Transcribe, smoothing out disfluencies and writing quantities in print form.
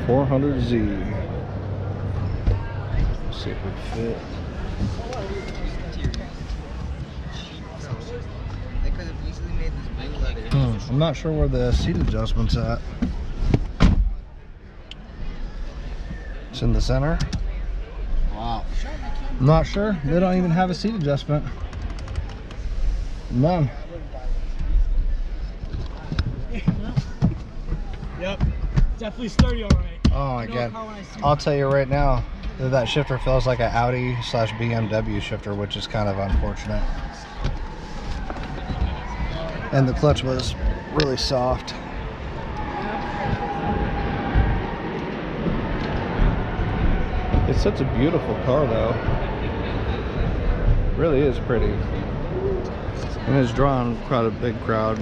400Z. Let's see if we fit. They could have easily made this blue leather. I'm not sure where the seat adjustment's at. It's in the center. Wow. I'm not sure. They don't even have a seat adjustment. None. Yep. Definitely sturdy, all right. Oh my god. I'll tell you right now, that shifter feels like an Audi / BMW shifter, which is kind of unfortunate. And the clutch was really soft. It's such a beautiful car though. It really is pretty. And it's drawn quite a big crowd.